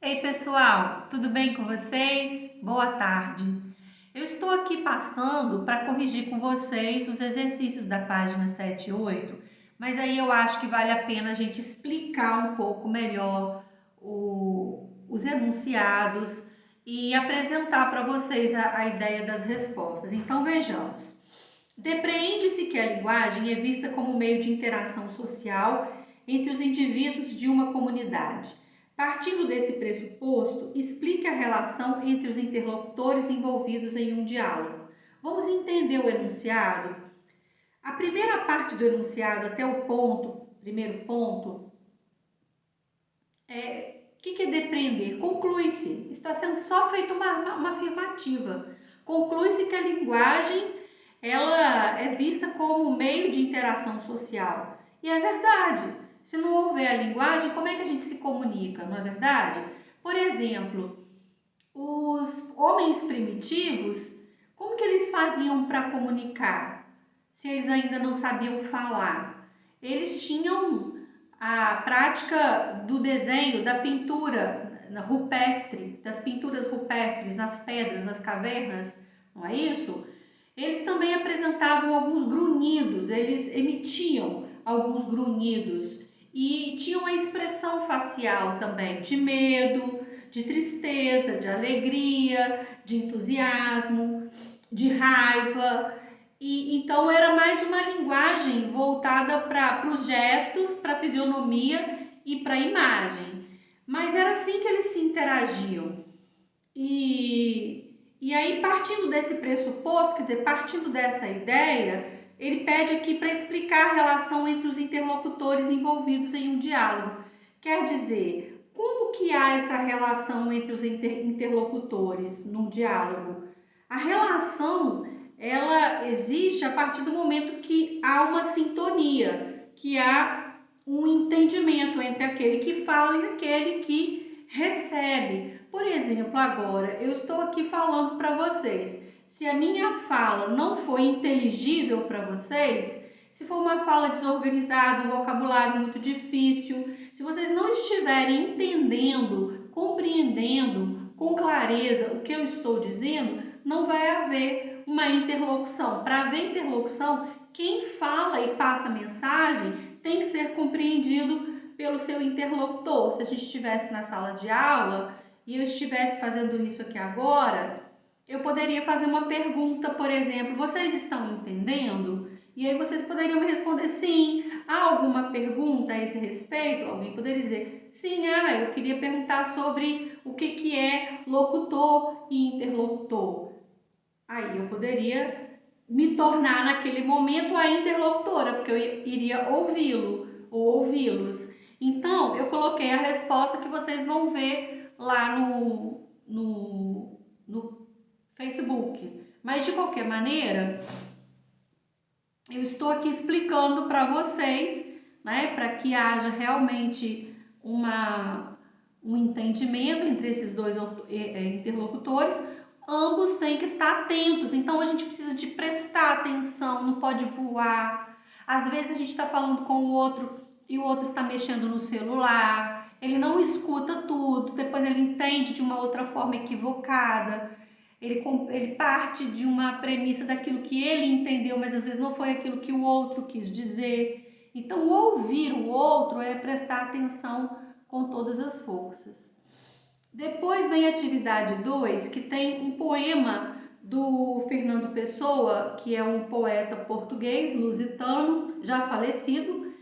Ei pessoal, tudo bem com vocês? Boa tarde. Eu estou aqui passando para corrigir com vocês os exercícios da página 7 e 8, mas aí eu acho que vale a pena a gente explicar um pouco melhor os enunciados e apresentar para vocês a ideia das respostas. Então vejamos. Depreende-se que a linguagem é vista como meio de interação social entre os indivíduos de uma comunidade. Partindo desse pressuposto, explique a relação entre os interlocutores envolvidos em um diálogo. Vamos entender o enunciado? A primeira parte do enunciado, até o primeiro ponto, o que é depreender? Conclui-se, está sendo só feita uma afirmativa. Conclui-se que a linguagem ela é vista como meio de interação social. E é verdade. Se não houver a linguagem, como é que a gente se comunica, não é verdade? Por exemplo, os homens primitivos, como que eles faziam para comunicar, se eles ainda não sabiam falar? Eles tinham a prática do desenho, da pintura rupestre, das pinturas rupestres nas pedras, nas cavernas, não é isso? Eles também apresentavam alguns grunhidos, eles emitiam alguns grunhidos e tinham a expressão facial também de medo, de tristeza, de alegria, de entusiasmo, de raiva. E então era mais uma linguagem voltada para os gestos, para a fisionomia e para a imagem. Mas era assim que eles se interagiam. E aí, partindo desse pressuposto, quer dizer, partindo dessa ideia, ele pede aqui para explicar a relação entre os interlocutores envolvidos em um diálogo. Quer dizer, como que há essa relação entre os interlocutores num diálogo? A relação, ela existe a partir do momento que há uma sintonia, que há um entendimento entre aquele que fala e aquele que recebe. Por exemplo, agora eu estou aqui falando para vocês. Se a minha fala não for inteligível para vocês, se for uma fala desorganizada, um vocabulário muito difícil, se vocês não estiverem entendendo, compreendendo com clareza o que eu estou dizendo, não vai haver uma interlocução. Para haver interlocução, quem fala e passa a mensagem tem que ser compreendido pelo seu interlocutor. Se a gente estivesse na sala de aula e eu estivesse fazendo isso aqui agora, eu poderia fazer uma pergunta, por exemplo, vocês estão entendendo? E aí vocês poderiam me responder sim. Há alguma pergunta a esse respeito? Alguém poderia dizer sim, eu queria perguntar sobre o que é locutor e interlocutor. Aí eu poderia me tornar naquele momento a interlocutora, porque eu iria ouvi-lo ou ouvi-los. Então, eu coloquei a resposta que vocês vão ver lá no Facebook. Mas, de qualquer maneira, eu estou aqui explicando para vocês, né, para que haja realmente um entendimento entre esses dois interlocutores. Ambos têm que estar atentos, então a gente precisa de prestar atenção, não pode voar. Às vezes a gente está falando com o outro e o outro está mexendo no celular, ele não escuta tudo, depois ele entende de uma outra forma equivocada. Ele parte de uma premissa daquilo que ele entendeu, mas às vezes não foi aquilo que o outro quis dizer. Então, ouvir o outro é prestar atenção com todas as forças. Depois vem a atividade 2, que tem um poema do Fernando Pessoa, que é um poeta português, lusitano, já falecido,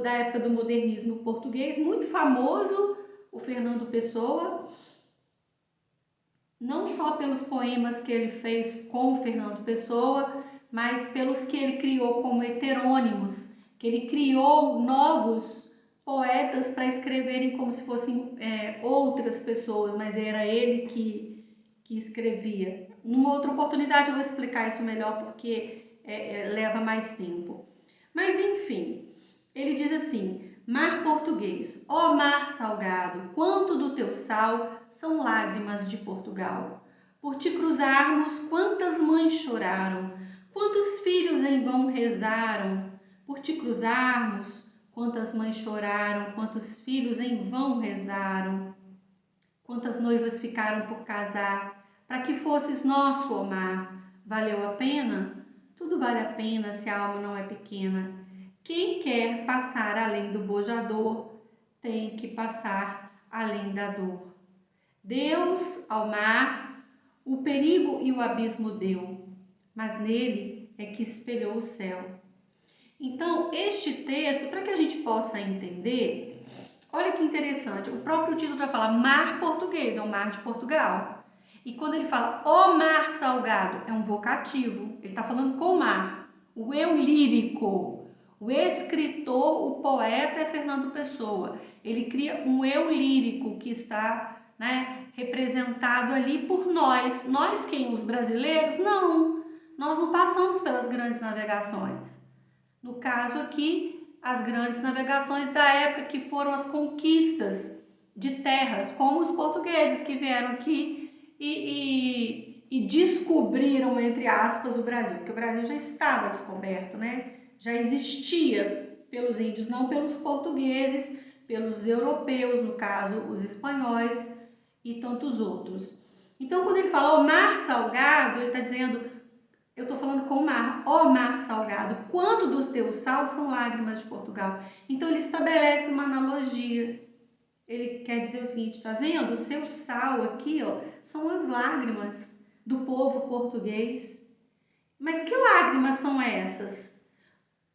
da época do modernismo português, muito famoso, o Fernando Pessoa, não só pelos poemas que ele fez com o Fernando Pessoa, mas pelos que ele criou como heterônimos, que ele criou novos poetas para escreverem como se fossem outras pessoas, mas era ele que escrevia. Numa outra oportunidade eu vou explicar isso melhor porque leva mais tempo. Mas enfim, ele diz assim: mar português, ó mar salgado, quanto do teu sal são lágrimas de Portugal. Por te cruzarmos, quantas mães choraram, quantos filhos em vão rezaram. Por te cruzarmos, quantas mães choraram, quantos filhos em vão rezaram. quantas noivas ficaram por casar, para que fosses nosso, ó mar. Valeu a pena? Tudo vale a pena se a alma não é pequena. Quem quer passar além do bojador, tem que passar além da dor. Deus ao mar o perigo e o abismo deu, mas nele é que espelhou o céu. Então, este texto, para que a gente possa entender, olha que interessante, o próprio título já fala mar português, é o mar de Portugal. E quando ele fala o mar salgado, é um vocativo, ele está falando com o mar, o eu lírico. O escritor, o poeta é Fernando Pessoa. Ele cria um eu lírico que está, né, representado ali por nós. Nós quem? Os brasileiros? Não, nós não passamos pelas grandes navegações. No caso aqui, as grandes navegações da época, que foram as conquistas de terras, como os portugueses que vieram aqui e descobriram, entre aspas, o Brasil, porque o Brasil já estava descoberto, né? Já existia pelos índios, não pelos portugueses, pelos europeus, no caso, os espanhóis e tantos outros. Então, quando ele fala o mar salgado, ele está dizendo, eu estou falando com o mar, ó mar salgado, quando dos teus salvos são lágrimas de Portugal. Então, ele estabelece uma analogia. Ele quer dizer o seguinte, tá vendo? O seu sal aqui, ó, são as lágrimas do povo português. Mas que lágrimas são essas?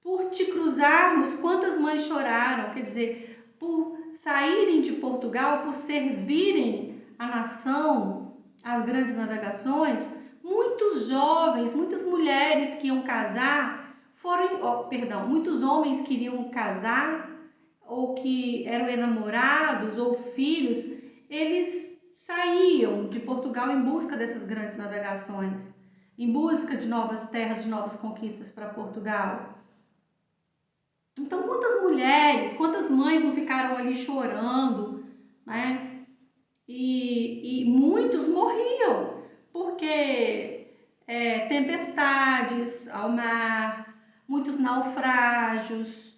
Por te cruzarmos, quantas mães choraram, quer dizer, por saírem de Portugal, por servirem a nação, as grandes navegações, muitos jovens, muitas mulheres que iam casar, muitos homens que iriam casar, ou que eram enamorados, ou filhos, eles saíam de Portugal em busca dessas grandes navegações, em busca de novas terras, de novas conquistas para Portugal. Então, quantas mulheres, quantas mães não ficaram ali chorando, né? E muitos morriam, porque tempestades ao mar, muitos naufrágios,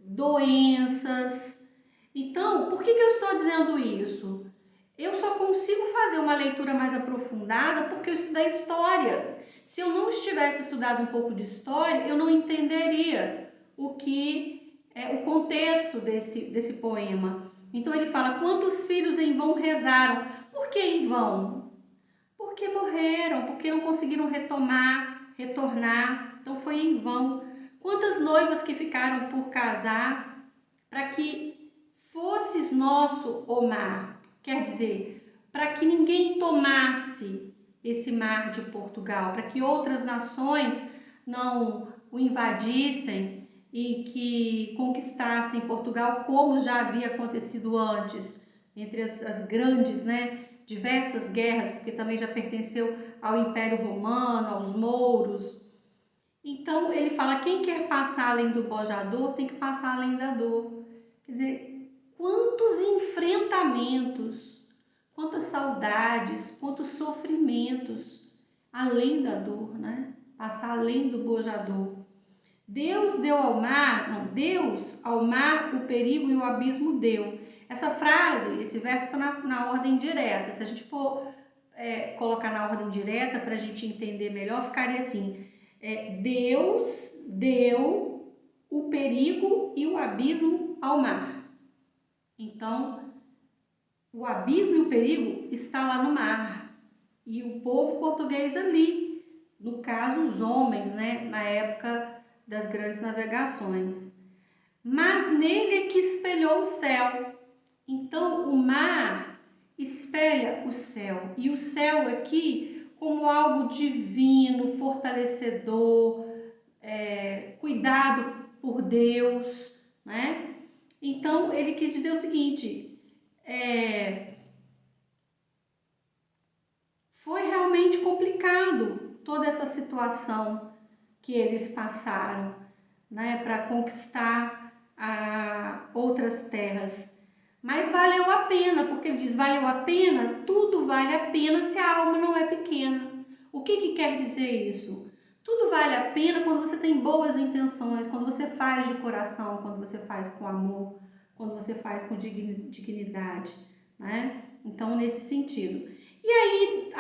doenças. Então, por que eu estou dizendo isso? Eu só consigo fazer uma leitura mais aprofundada porque eu estudei história. Se eu não tivesse estudado um pouco de história, eu não entenderia o que é o contexto desse poema. Então ele fala, quantos filhos em vão rezaram? Por que em vão? Porque morreram, porque não conseguiram retornar, então foi em vão. Quantas noivas que ficaram por casar para que fosses nosso, ó mar, quer dizer, para que ninguém tomasse esse mar de Portugal, para que outras nações não o invadissem e que conquistassem Portugal, como já havia acontecido antes, entre as grandes, né, diversas guerras, porque também já pertenceu ao Império Romano, aos mouros. Então, ele fala, quem quer passar além do bojador, tem que passar além da dor. Quer dizer, quantos enfrentamentos, quantas saudades, quantos sofrimentos, além da dor, né? Passar além do bojador. Deus deu ao mar, não, Deus ao mar o perigo e o abismo deu. Essa frase, esse verso está na ordem direta. Se a gente for colocar na ordem direta para a gente entender melhor, ficaria assim, Deus deu o perigo e o abismo ao mar. Então, o abismo e o perigo está lá no mar. E o povo português ali, no caso os homens, né, na época das grandes navegações. Mas nele é que espelhou o céu. Então, o mar espelha o céu. E o céu aqui como algo divino, fortalecedor, cuidado por Deus, né? Então, ele quis dizer o seguinte, foi realmente complicado toda essa situação que eles passaram, né, para conquistar outras terras. Mas valeu a pena, porque ele diz, valeu a pena, tudo vale a pena se a alma não é pequena. O que quer dizer isso? Tudo vale a pena quando você tem boas intenções, quando você faz de coração, quando você faz com amor, quando você faz com dignidade, né? Então, Então, nesse sentido. E aí,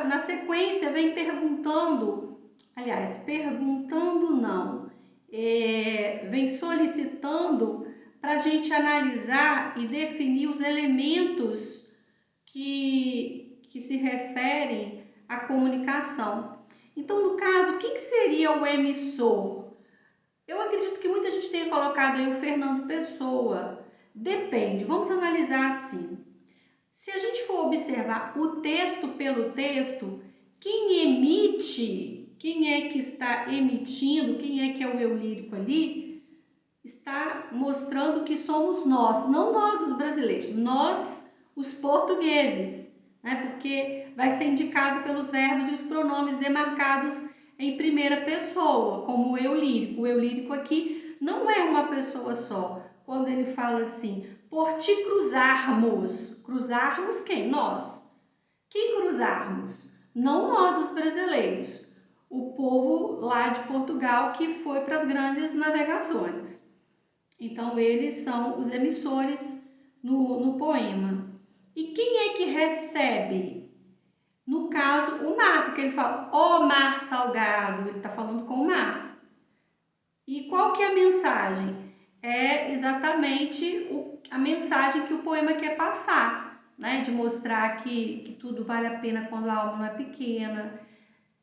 na sequência, vem perguntando, aliás, perguntando não, vem solicitando para a gente analisar e definir os elementos que se referem à comunicação. Então, no caso, o que seria o emissor? Eu acredito que muita gente tenha colocado aí o Fernando Pessoa. Depende, vamos analisar assim. Se a gente for observar o texto pelo texto, quem emite, quem é que está emitindo, quem é que é o eu lírico ali, está mostrando que somos nós, não nós os brasileiros, nós os portugueses, né? Porque vai ser indicado pelos verbos e os pronomes demarcados em primeira pessoa, como o eu lírico. O eu lírico aqui não é uma pessoa só. Quando ele fala assim, por te cruzarmos, cruzarmos quem? Nós. Quem cruzarmos? Não nós os brasileiros, o povo lá de Portugal que foi para as grandes navegações. Então, eles são os emissores no poema. E quem é que recebe? No caso, o mar, porque ele fala, ó mar salgado, ele está falando com o mar. E qual que é a mensagem? É exatamente a mensagem que o poema quer passar, né? De mostrar que tudo vale a pena quando a alma não é pequena,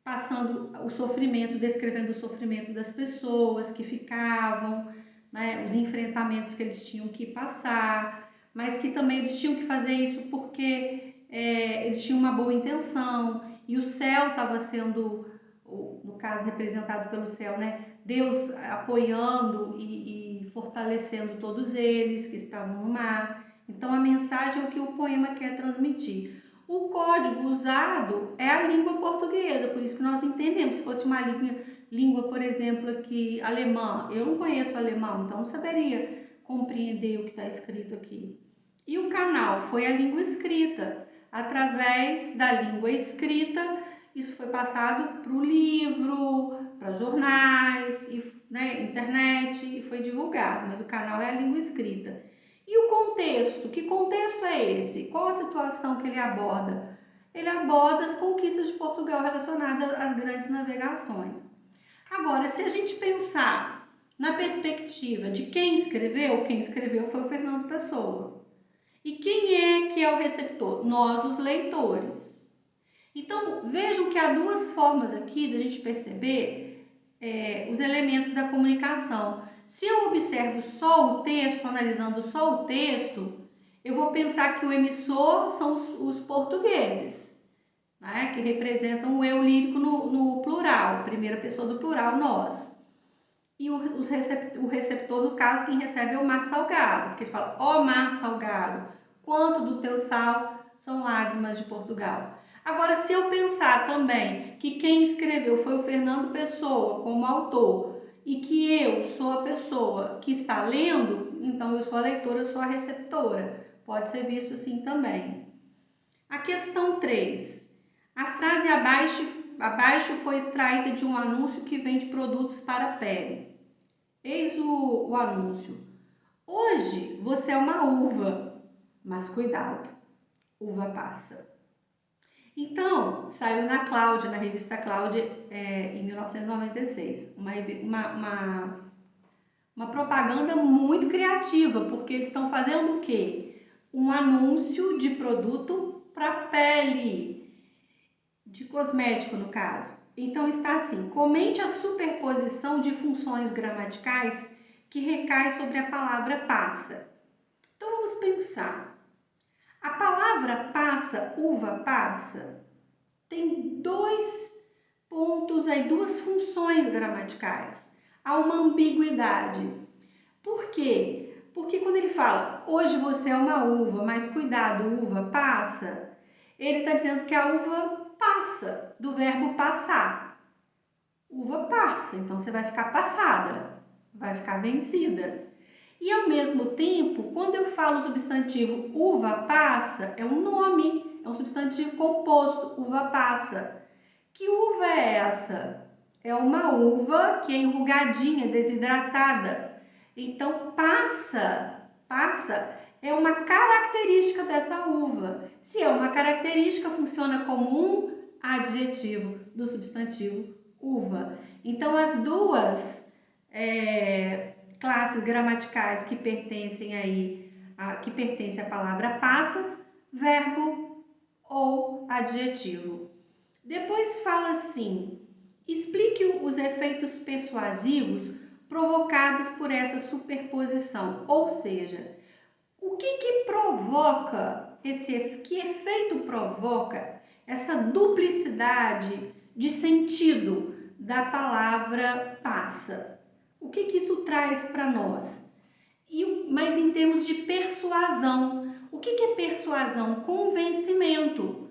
passando o sofrimento, descrevendo o sofrimento das pessoas que ficavam, né, os enfrentamentos que eles tinham que passar, mas que também eles tinham que fazer isso porque eles tinham uma boa intenção e o céu estava sendo, no caso representado pelo céu, né, Deus apoiando e fortalecendo todos eles que estavam no mar. Então a mensagem é o que o poema quer transmitir. O código usado é a língua portuguesa, por isso que nós entendemos. Se fosse uma língua, por exemplo, aqui, alemã, eu não conheço alemão, então não saberia compreender o que está escrito aqui. E o canal foi a língua escrita. Através da língua escrita, isso foi passado para o livro, para jornais, internet, e foi divulgado, mas o canal é a língua escrita. E o contexto? Que contexto é esse? Qual a situação que ele aborda? Ele aborda as conquistas de Portugal relacionadas às grandes navegações. Agora, se a gente pensar na perspectiva de quem escreveu foi o Fernando Pessoa. E quem é que é o receptor? Nós, os leitores. Então, vejam que há duas formas aqui da gente perceber os elementos da comunicação. Se eu observo só o texto, analisando só o texto, eu vou pensar que o emissor são os portugueses, né, que representam o eu lírico no plural, primeira pessoa do plural, nós. E o receptor, no caso, quem recebe é o mar salgado, porque ele fala, ó mar salgado, quanto do teu sal são lágrimas de Portugal. Agora, se eu pensar também que quem escreveu foi o Fernando Pessoa como autor e que eu sou a pessoa que está lendo, então eu sou a leitora, sou a receptora. Pode ser visto assim também. A questão 3. A frase abaixo foi extraída de um anúncio que vende produtos para a pele. Eis o anúncio. Hoje você é uma uva, mas cuidado, uva passa. Então, saiu na Cláudia, na revista Cláudia, em 1996, uma propaganda muito criativa, porque eles estão fazendo o quê? Um anúncio de produto para pele, de cosmético no caso. Então está assim, comente a superposição de funções gramaticais que recai sobre a palavra passa. Então vamos pensar. A palavra passa, uva passa, tem dois pontos aí, duas funções gramaticais. Há uma ambiguidade. Por quê? Porque quando ele fala, hoje você é uma uva, mas cuidado, uva passa, ele está dizendo que a uva passa, do verbo passar. Uva passa, então você vai ficar passada, vai ficar vencida. E ao mesmo tempo, quando eu falo o substantivo uva passa, é um nome, é um substantivo composto, uva passa. Que uva é essa? É uma uva que é enrugadinha, desidratada. Então, passa é uma característica dessa uva. Se é uma característica, funciona como um adjetivo do substantivo uva. Então, as duas classes gramaticais que pertencem à palavra passa, verbo ou adjetivo. Depois fala assim: explique os efeitos persuasivos provocados por essa superposição, ou seja, o que provoca que efeito provoca essa duplicidade de sentido da palavra passa? O que isso traz para nós? Mas em termos de persuasão, o que é persuasão? Convencimento.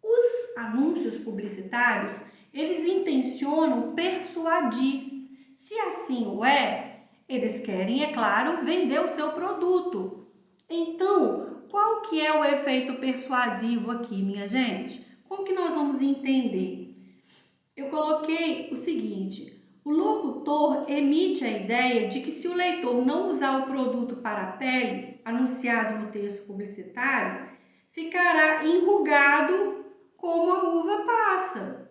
Os anúncios publicitários, eles intencionam persuadir. Se assim o é, eles querem, é claro, vender o seu produto. Então, qual que é o efeito persuasivo aqui, minha gente? Como que nós vamos entender? Eu coloquei o seguinte: o locutor emite a ideia de que se o leitor não usar o produto para a pele, anunciado no texto publicitário, ficará enrugado como a uva passa,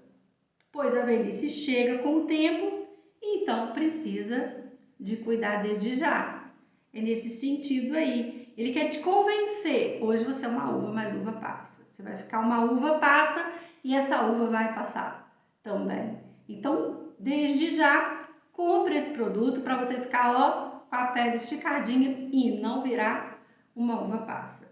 pois a velhice chega com o tempo e então precisa de cuidar desde já. É nesse sentido aí. Ele quer te convencer. Hoje você é uma uva, mas uva passa. Você vai ficar uma uva passa e essa uva vai passar também. Então, desde já, compre esse produto para você ficar com a pele esticadinha e não virar uma uva passa.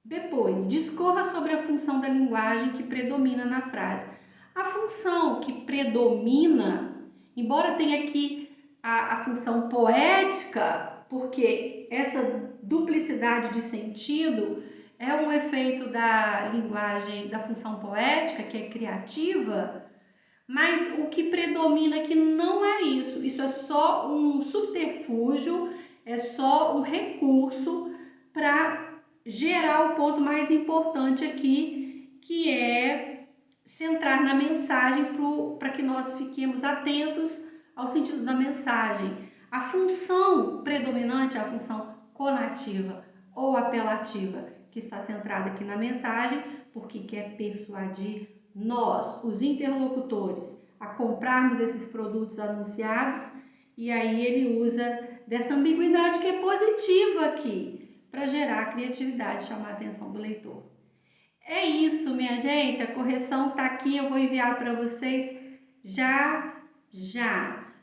Depois, discorra sobre a função da linguagem que predomina na frase. A função que predomina, embora tenha aqui a função poética, porque essa duplicidade de sentido é um efeito da linguagem, da função poética, que é criativa, mas o que predomina aqui não é isso. Isso é só um subterfúgio, é só um recurso para gerar o ponto mais importante aqui, que é centrar na mensagem para que nós fiquemos atentos ao sentido da mensagem. A função predominante é a função conativa ou apelativa, que está centrada aqui na mensagem, porque quer persuadir nós, os interlocutores, a comprarmos esses produtos anunciados, e aí ele usa dessa ambiguidade que é positiva aqui, para gerar criatividade, chamar a atenção do leitor. É isso, minha gente, a correção está aqui, eu vou enviar para vocês já.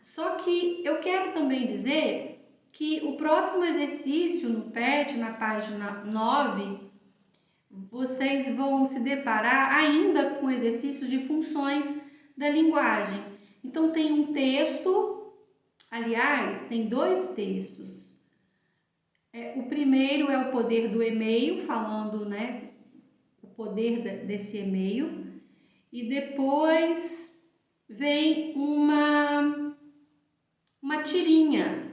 Só que eu quero também dizer que o próximo exercício no PET, na página 9, vocês vão se deparar ainda com exercícios de funções da linguagem. Então tem um texto, aliás, tem dois textos. O primeiro é o poder do e-mail, falando, né, o poder desse e-mail. E depois vem uma tirinha,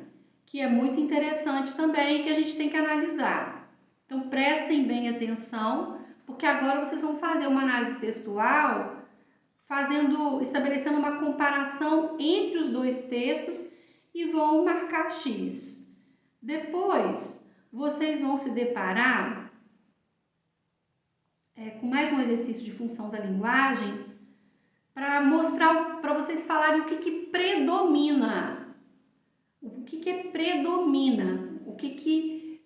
que é muito interessante também, que a gente tem que analisar. Então prestem bem atenção, porque agora vocês vão fazer uma análise textual, estabelecendo uma comparação entre os dois textos e vão marcar X. Depois, vocês vão se deparar com mais um exercício de função da linguagem para mostrar, para vocês falarem o que predomina. O que predomina, o que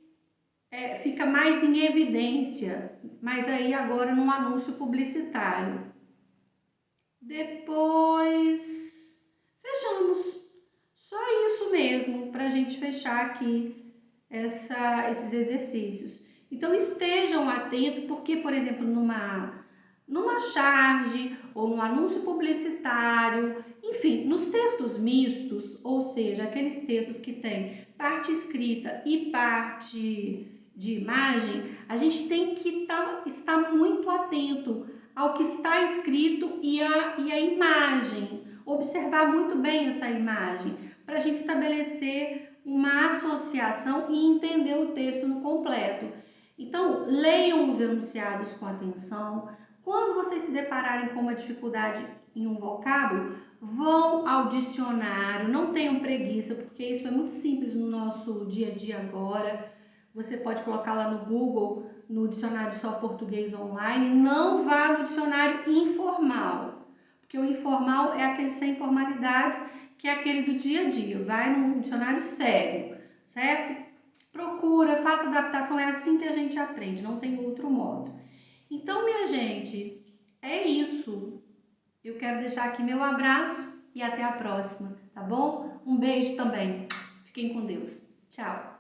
fica mais em evidência, mas aí agora no anúncio publicitário. Depois, fechamos. Só isso mesmo, para a gente fechar aqui esses exercícios. Então estejam atentos, porque, por exemplo, numa charge ou no anúncio publicitário, enfim, nos textos mistos, ou seja, aqueles textos que têm parte escrita e parte de imagem, a gente tem que estar muito atento ao que está escrito e a imagem, observar muito bem essa imagem, para a gente estabelecer uma associação e entender o texto no completo. Então, leiam os enunciados com atenção. Quando vocês se depararem com uma dificuldade em um vocábulo, vão ao dicionário, não tenham preguiça, porque isso é muito simples no nosso dia a dia agora. Você pode colocar lá no Google, no dicionário Só Português Online. Não vá no dicionário informal, porque o informal é aquele sem formalidades, que é aquele do dia a dia. Vai num dicionário sério, certo? Procura, faça adaptação, é assim que a gente aprende, não tem outro modo. Então, minha gente, é isso. Eu quero deixar aqui meu abraço e até a próxima, tá bom? Um beijo também. Fiquem com Deus. Tchau.